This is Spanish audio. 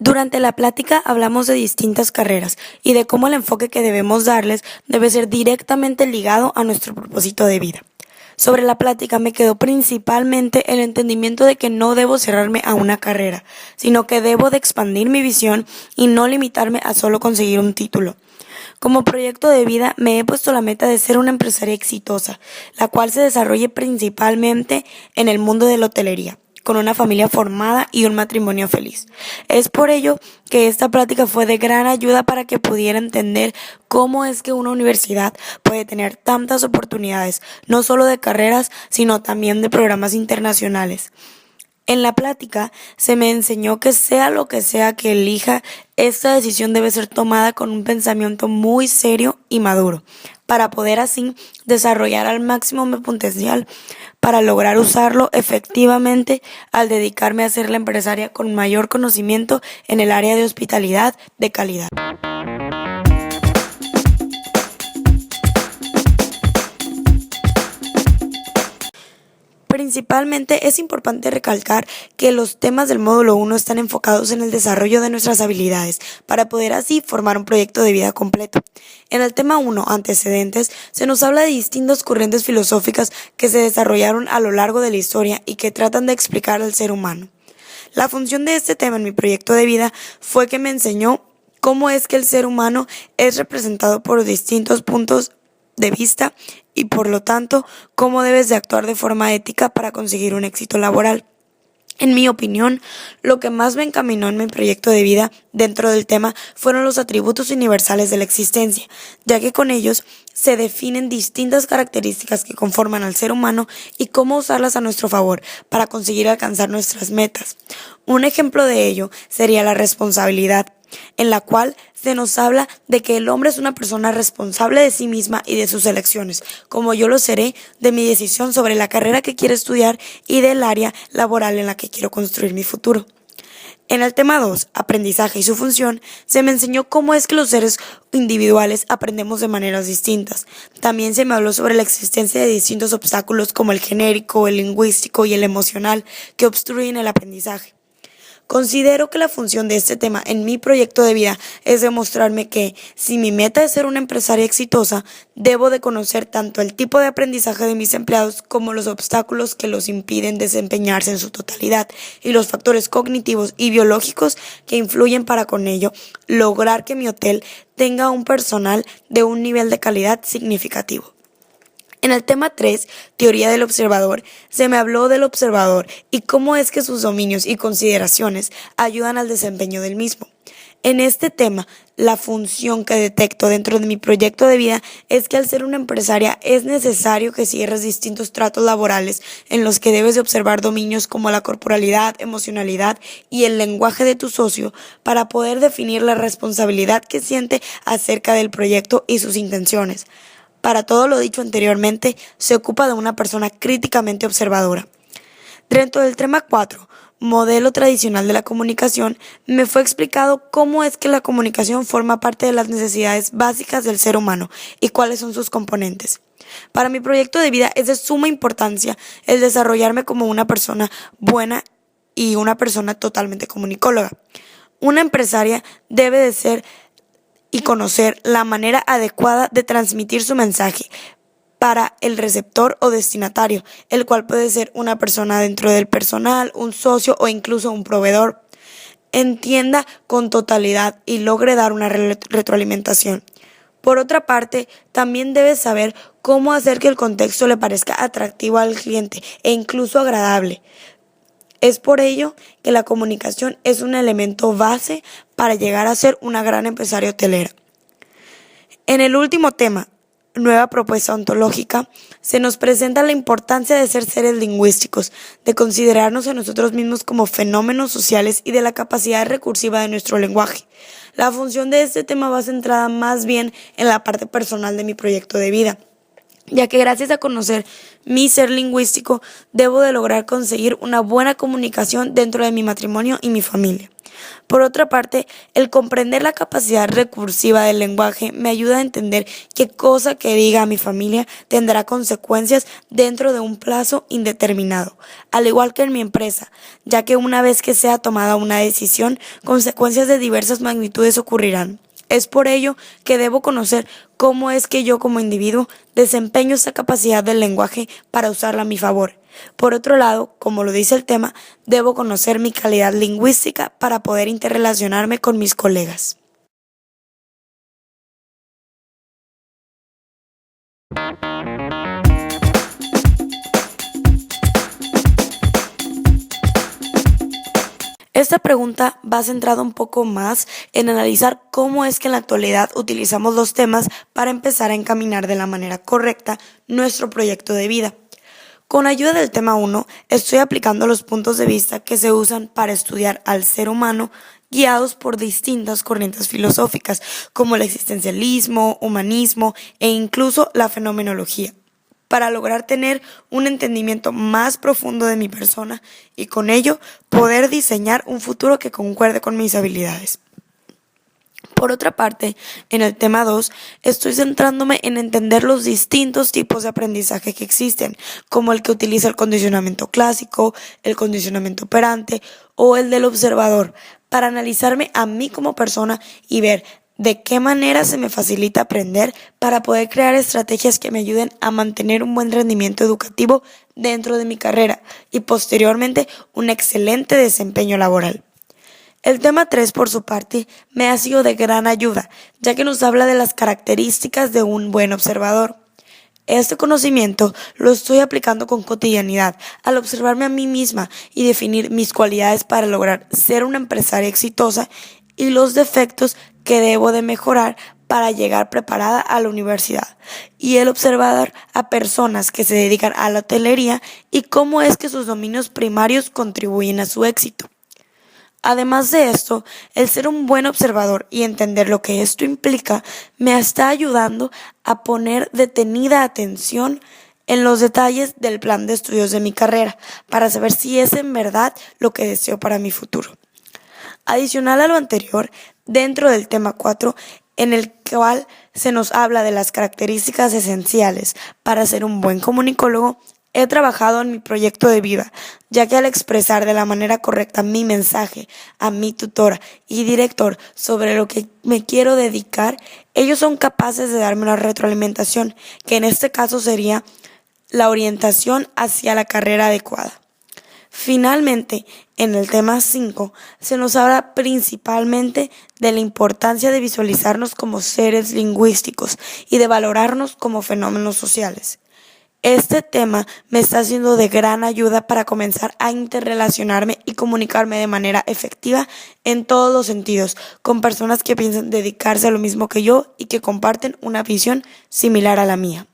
Durante la plática hablamos de distintas carreras y de cómo el enfoque que debemos darles debe ser directamente ligado a nuestro propósito de vida. Sobre la plática me quedó principalmente el entendimiento de que no debo cerrarme a una carrera, sino que debo de expandir mi visión y no limitarme a solo conseguir un título. Como proyecto de vida me he puesto la meta de ser una empresaria exitosa, la cual se desarrolle principalmente en el mundo de la hotelería, con una familia formada y un matrimonio feliz. Es por ello que esta plática fue de gran ayuda para que pudiera entender cómo es que una universidad puede tener tantas oportunidades, no solo de carreras, sino también de programas internacionales. En la plática se me enseñó que sea lo que sea que elija, esta decisión debe ser tomada con un pensamiento muy serio y maduro, para poder así desarrollar al máximo mi potencial, para lograr usarlo efectivamente al dedicarme a ser la empresaria con mayor conocimiento en el área de hospitalidad de calidad. Principalmente es importante recalcar que los temas del módulo 1 están enfocados en el desarrollo de nuestras habilidades para poder así formar un proyecto de vida completo. En el tema 1, antecedentes, se nos habla de distintas corrientes filosóficas que se desarrollaron a lo largo de la historia y que tratan de explicar al ser humano. La función de este tema en mi proyecto de vida fue que me enseñó cómo es que el ser humano es representado por distintos puntos de vista y por lo tanto cómo debes de actuar de forma ética para conseguir un éxito laboral. En mi opinión, lo que más me encaminó en mi proyecto de vida dentro del tema fueron los atributos universales de la existencia, ya que con ellos se definen distintas características que conforman al ser humano y cómo usarlas a nuestro favor para conseguir alcanzar nuestras metas. Un ejemplo de ello sería la responsabilidad, en la cual se nos habla de que el hombre es una persona responsable de sí misma y de sus elecciones, como yo lo seré de mi decisión sobre la carrera que quiero estudiar y del área laboral en la que quiero construir mi futuro. En el tema 2, aprendizaje y su función, se me enseñó cómo es que los seres individuales aprendemos de maneras distintas. También se me habló sobre la existencia de distintos obstáculos como el genérico, el lingüístico y el emocional que obstruyen el aprendizaje. Considero que la función de este tema en mi proyecto de vida es demostrarme que, si mi meta es ser una empresaria exitosa, debo de conocer tanto el tipo de aprendizaje de mis empleados como los obstáculos que los impiden desempeñarse en su totalidad y los factores cognitivos y biológicos que influyen para con ello lograr que mi hotel tenga un personal de un nivel de calidad significativo. En el tema 3, teoría del observador, se me habló del observador y cómo es que sus dominios y consideraciones ayudan al desempeño del mismo. En este tema, la función que detecto dentro de mi proyecto de vida es que al ser una empresaria es necesario que cierres distintos tratos laborales en los que debes de observar dominios como la corporalidad, emocionalidad y el lenguaje de tu socio para poder definir la responsabilidad que siente acerca del proyecto y sus intenciones. Para todo lo dicho anteriormente, se ocupa de una persona críticamente observadora. Dentro del tema 4, modelo tradicional de la comunicación, me fue explicado cómo es que la comunicación forma parte de las necesidades básicas del ser humano y cuáles son sus componentes. Para mi proyecto de vida es de suma importancia el desarrollarme como una persona buena y una persona totalmente comunicóloga. Una empresaria debe de ser y conocer la manera adecuada de transmitir su mensaje para el receptor o destinatario, el cual puede ser una persona dentro del personal, un socio o incluso un proveedor. Entienda con totalidad y logre dar una retroalimentación. Por otra parte, también debes saber cómo hacer que el contexto le parezca atractivo al cliente e incluso agradable. Es por ello que la comunicación es un elemento base para llegar a ser una gran empresaria hotelera. En el último tema, nueva propuesta ontológica, se nos presenta la importancia de ser seres lingüísticos, de considerarnos a nosotros mismos como fenómenos sociales y de la capacidad recursiva de nuestro lenguaje. La función de este tema va centrada más bien en la parte personal de mi proyecto de vida. ya que gracias a conocer mi ser lingüístico, debo de lograr conseguir una buena comunicación dentro de mi matrimonio y mi familia. Por otra parte, el comprender la capacidad recursiva del lenguaje me ayuda a entender qué cosa que diga a mi familia tendrá consecuencias dentro de un plazo indeterminado, al igual que en mi empresa, ya que una vez que sea tomada una decisión, consecuencias de diversas magnitudes ocurrirán. Es por ello que debo conocer cómo es que yo como individuo desempeño esta capacidad del lenguaje para usarla a mi favor. Por otro lado, como lo dice el tema, debo conocer mi calidad lingüística para poder interrelacionarme con mis colegas. Esta pregunta va centrada un poco más en analizar cómo es que en la actualidad utilizamos los temas para empezar a encaminar de la manera correcta nuestro proyecto de vida. Con ayuda del tema 1, estoy aplicando los puntos de vista que se usan para estudiar al ser humano, guiados por distintas corrientes filosóficas, como el existencialismo, humanismo e incluso la fenomenología, para lograr tener un entendimiento más profundo de mi persona y con ello poder diseñar un futuro que concuerde con mis habilidades. Por otra parte, en el tema 2, estoy centrándome en entender los distintos tipos de aprendizaje que existen, como el que utiliza el condicionamiento clásico, el condicionamiento operante o el del observador, para analizarme a mí como persona y ver de qué manera se me facilita aprender para poder crear estrategias que me ayuden a mantener un buen rendimiento educativo dentro de mi carrera y posteriormente un excelente desempeño laboral. El tema 3, por su parte, me ha sido de gran ayuda, ya que nos habla de las características de un buen observador. Este conocimiento lo estoy aplicando con cotidianidad al observarme a mí misma y definir mis cualidades para lograr ser una empresaria exitosa y los defectos que debo de mejorar para llegar preparada a la universidad, y el observar a personas que se dedican a la hotelería y cómo es que sus dominios primarios contribuyen a su éxito. Además de esto, el ser un buen observador y entender lo que esto implica me está ayudando a poner detenida atención en los detalles del plan de estudios de mi carrera para saber si es en verdad lo que deseo para mi futuro. Adicional a lo anterior, dentro del tema 4, en el cual se nos habla de las características esenciales para ser un buen comunicólogo, he trabajado en mi proyecto de vida, ya que al expresar de la manera correcta mi mensaje a mi tutora y director sobre lo que me quiero dedicar, ellos son capaces de darme una retroalimentación, que en este caso sería la orientación hacia la carrera adecuada. Finalmente, en el tema 5, se nos habla principalmente de la importancia de visualizarnos como seres lingüísticos y de valorarnos como fenómenos sociales. Este tema me está siendo de gran ayuda para comenzar a interrelacionarme y comunicarme de manera efectiva en todos los sentidos, con personas que piensan dedicarse a lo mismo que yo y que comparten una visión similar a la mía.